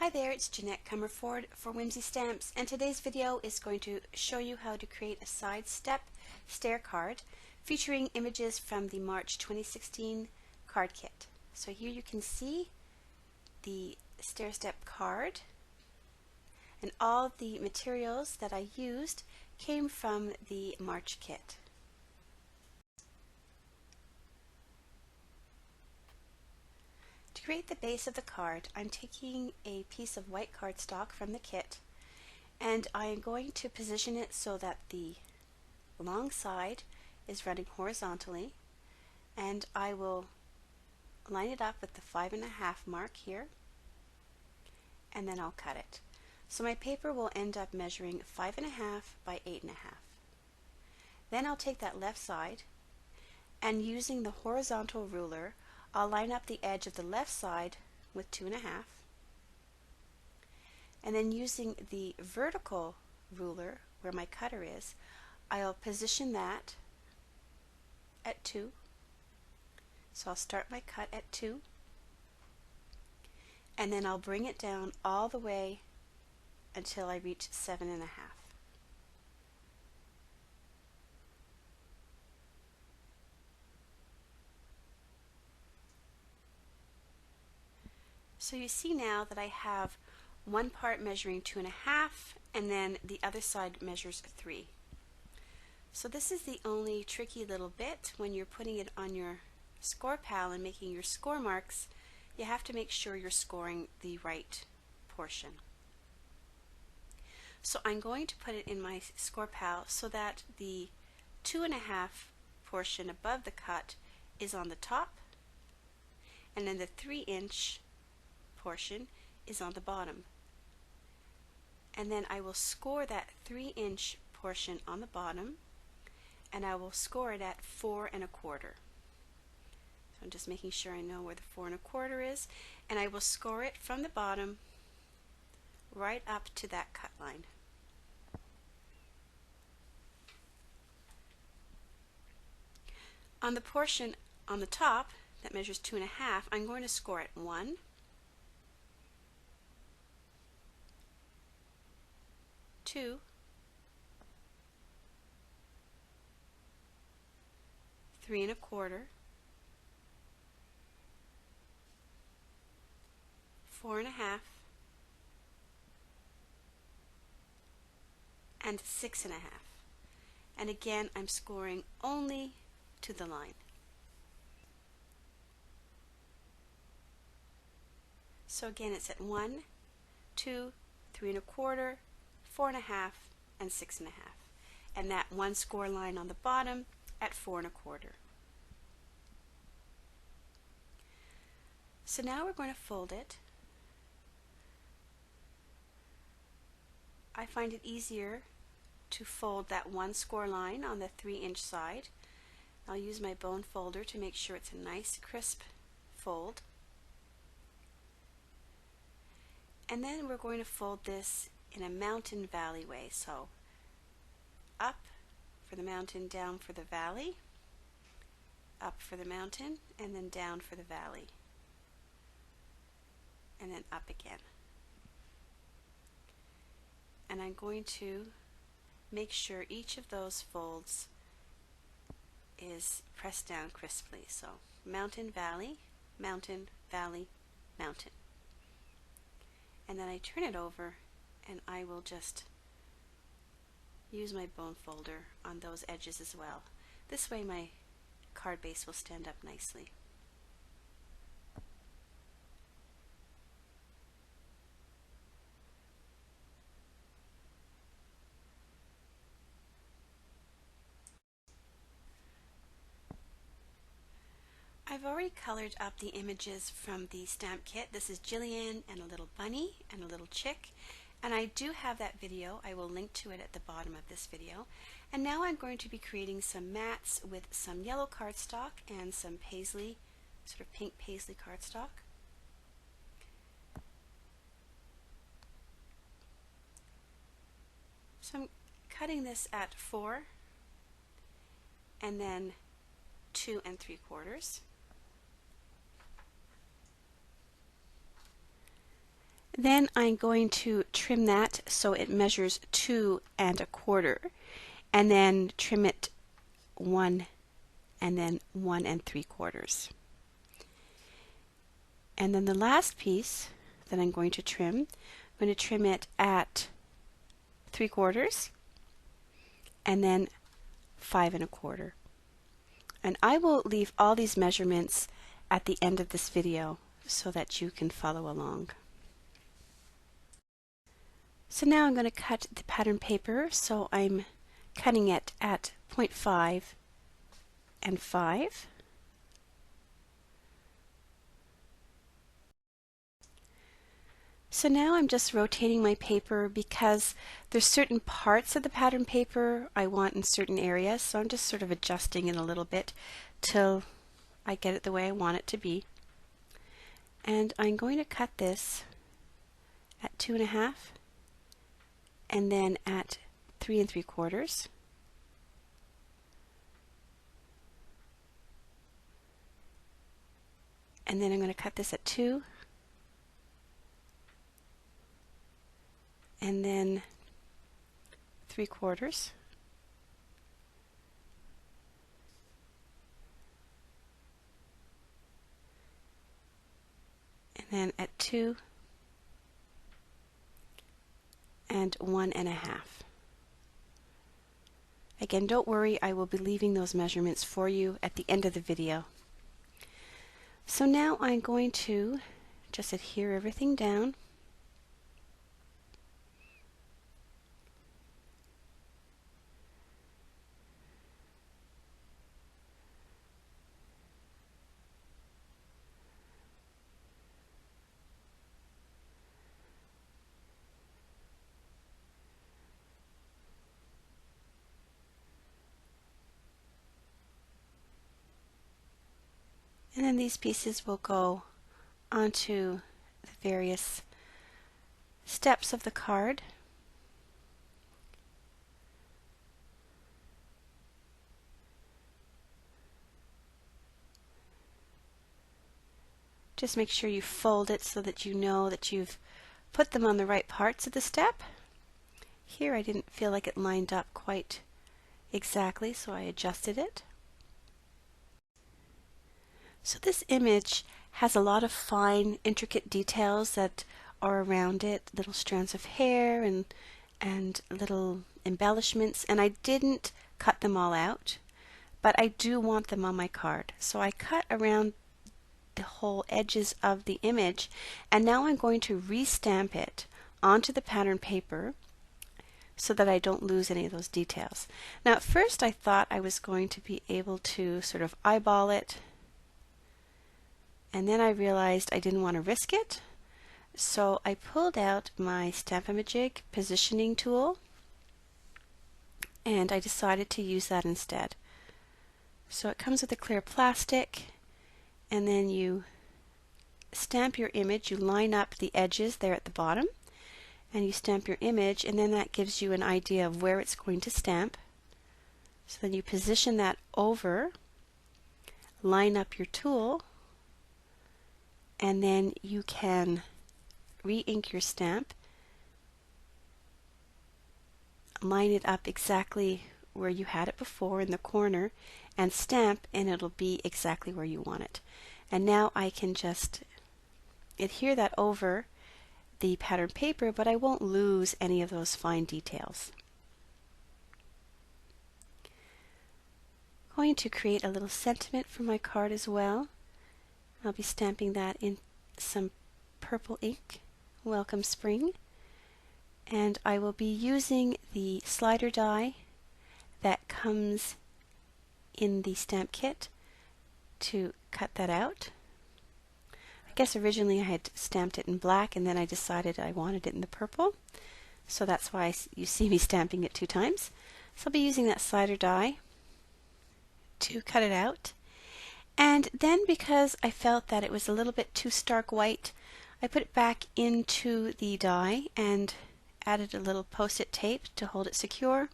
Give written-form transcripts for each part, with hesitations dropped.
Hi there, it's Jeanette Comerford for Whimsy Stamps, and today's video is going to show you how to create a side step stair card featuring images from the March 2016 card kit. So here you can see the stair step card, and all the materials that I used came from the March kit. To create the base of the card, I'm taking a piece of white cardstock from the kit, and I am going to position it so that the long side is running horizontally, and I will line it up with the 5.5 mark here, and then I'll cut it. So my paper will end up measuring 5.5 by 8.5. Then I'll take that left side, and using the horizontal ruler, I'll line up the edge of the left side with 2.5, and then using the vertical ruler where my cutter is, I'll position that at 2. So I'll start my cut at 2, and then I'll bring it down all the way until I reach 7.5. So you see now that I have one part measuring 2.5, and then the other side measures 3. So this is the only tricky little bit when you're putting it on your score pal and making your score marks. You have to make sure you're scoring the right portion. So I'm going to put it in my score pal so that the 2.5 portion above the cut is on the top, and then the 3-inch portion is on the bottom. And then I will score that 3-inch portion on the bottom, and I will score it at 4.25. So I'm just making sure I know where the 4.25 is, and I will score it from the bottom right up to that cut line. On the portion on the top that measures 2.5, I'm going to score it 1, 2, 3.25, 4.5, and 6.5. And again, I'm scoring only to the line. So again, it's at 1, 2, 3.25, 4.5, and 6.5, and that one score line on the bottom at 4.25. So now we're going to fold it. I find it easier to fold that one score line on the 3-inch side. I'll use my bone folder to make sure it's a nice crisp fold. And then we're going to fold this in a mountain valley way. So up for the mountain, down for the valley, up for the mountain, and then down for the valley, and then up again. And I'm going to make sure each of those folds is pressed down crisply. So mountain, valley, mountain, valley, mountain. And then I turn it over, and I will just use my bone folder on those edges as well. This way my card base will stand up nicely. I've already colored up the images from the stamp kit. This is Jillian and a little bunny and a little chick, and I do have that video. I will link to it at the bottom of this video. And now I'm going to be creating some mats with some yellow cardstock and some paisley, sort of pink paisley cardstock. So I'm cutting this at 4 and then 2 3/4. Then I'm going to trim that so it measures 2 1/4, and then trim it 1 and then 1 3/4. And then the last piece that I'm going to trim, I'm going to trim it at 3/4 and then 5 1/4. And I will leave all these measurements at the end of this video so that you can follow along. So now I'm going to cut the pattern paper, so I'm cutting it at 0.5 and 5. So now I'm just rotating my paper because there's certain parts of the pattern paper I want in certain areas, so I'm just sort of adjusting it a little bit till I get it the way I want it to be. And I'm going to cut this at 2 1/2 and then at 3 3/4. And then I'm going to cut this at 2 and then 3/4. And then at 2 and 1 1/2. Again, don't worry, I will be leaving those measurements for you at the end of the video. So now I'm going to just adhere everything down. And then these pieces will go onto the various steps of the card. Just make sure you fold it so that you know that you've put them on the right parts of the step. Here I didn't feel like it lined up quite exactly, so I adjusted it. So this image has a lot of fine, intricate details that are around it, little strands of hair and little embellishments, and I didn't cut them all out, but I do want them on my card. So I cut around the whole edges of the image, and now I'm going to re-stamp it onto the pattern paper so that I don't lose any of those details. Now at first I thought I was going to be able to sort of eyeball it, and then I realized I didn't want to risk it, so I pulled out my Stamp-A-Majig positioning tool and I decided to use that instead. So it comes with a clear plastic, and then you stamp your image, you line up the edges there at the bottom, and you stamp your image, and then that gives you an idea of where it's going to stamp. So then you position that over, line up your tool, and then you can re-ink your stamp, line it up exactly where you had it before in the corner, and stamp, and it'll be exactly where you want it. And now I can just adhere that over the pattern paper, but I won't lose any of those fine details. I'm going to create a little sentiment for my card as well. I'll be stamping that in some purple ink, Welcome Spring, and I will be using the slider die that comes in the stamp kit to cut that out. I guess originally I had stamped it in black, and then I decided I wanted it in the purple, so that's why you see me stamping it 2 times. So I'll be using that slider die to cut it out. And then, because I felt that it was a little bit too stark white, I put it back into the die and added a little post-it tape to hold it secure.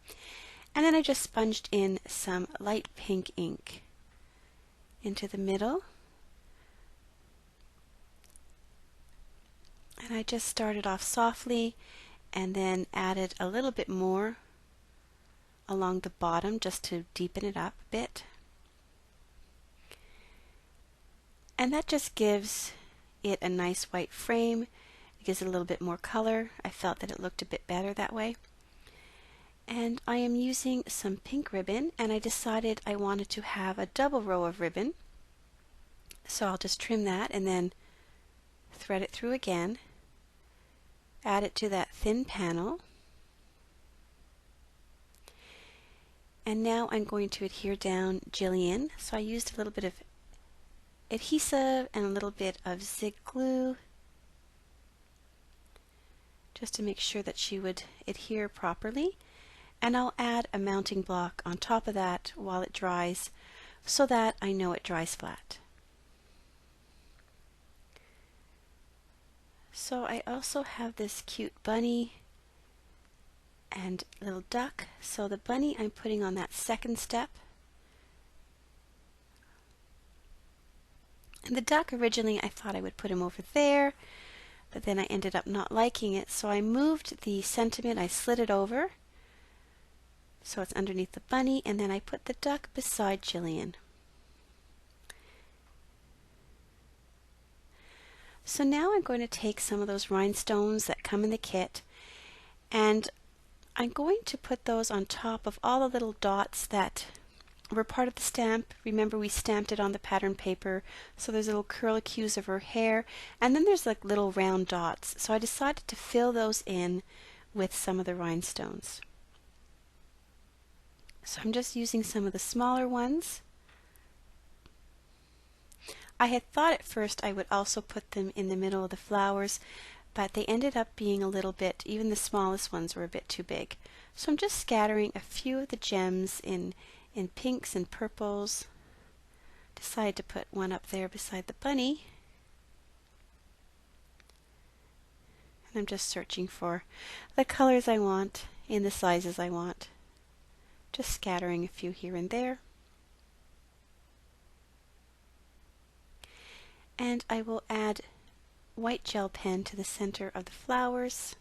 And then I just sponged in some light pink ink into the middle. And And I just started off softly and then added a little bit more along the bottom just to deepen it up a bit. And that just gives it a nice white frame. It gives it a little bit more color. I felt that it looked a bit better that way. And I am using some pink ribbon, and I decided I wanted to have a double row of ribbon. So I'll just trim that and then thread it through again. Add it to that thin panel. And now I'm going to adhere down Jillian. So I used a little bit of adhesive and a little bit of zig glue just to make sure that she would adhere properly. And I'll add a mounting block on top of that while it dries so that I know it dries flat. So I also have this cute bunny and little duck. So the bunny I'm putting on that second step. And the duck, originally I thought I would put him over there, but then I ended up not liking it, so I moved the sentiment, I slid it over so it's underneath the bunny, and then I put the duck beside Jillian. So now I'm going to take some of those rhinestones that come in the kit, and I'm going to put those on top of all the little dots that were part of the stamp. Remember, we stamped it on the pattern paper, so there's little curlicues of her hair, and then there's like little round dots. So I decided to fill those in with some of the rhinestones. So I'm just using some of the smaller ones. I had thought at first I would also put them in the middle of the flowers, but they ended up being a little bit, even the smallest ones were a bit too big. So I'm just scattering a few of the gems in pinks and purples. Decided to put one up there beside the bunny. And I'm just searching for the colors I want in the sizes I want. Just scattering a few here and there. And I will add white gel pen to the center of the flowers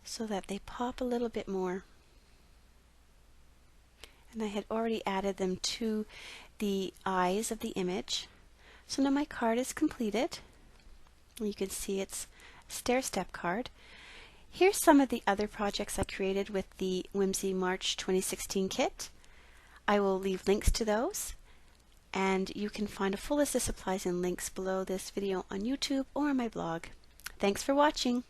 so that they pop a little bit more. And I had already added them to the eyes of the image. So now my card is completed. You can see it's a stair-step card. Here's some of the other projects I created with the Whimsy March 2016 kit. I will leave links to those, and you can find a full list of supplies and links below this video on YouTube or on my blog. Thanks for watching.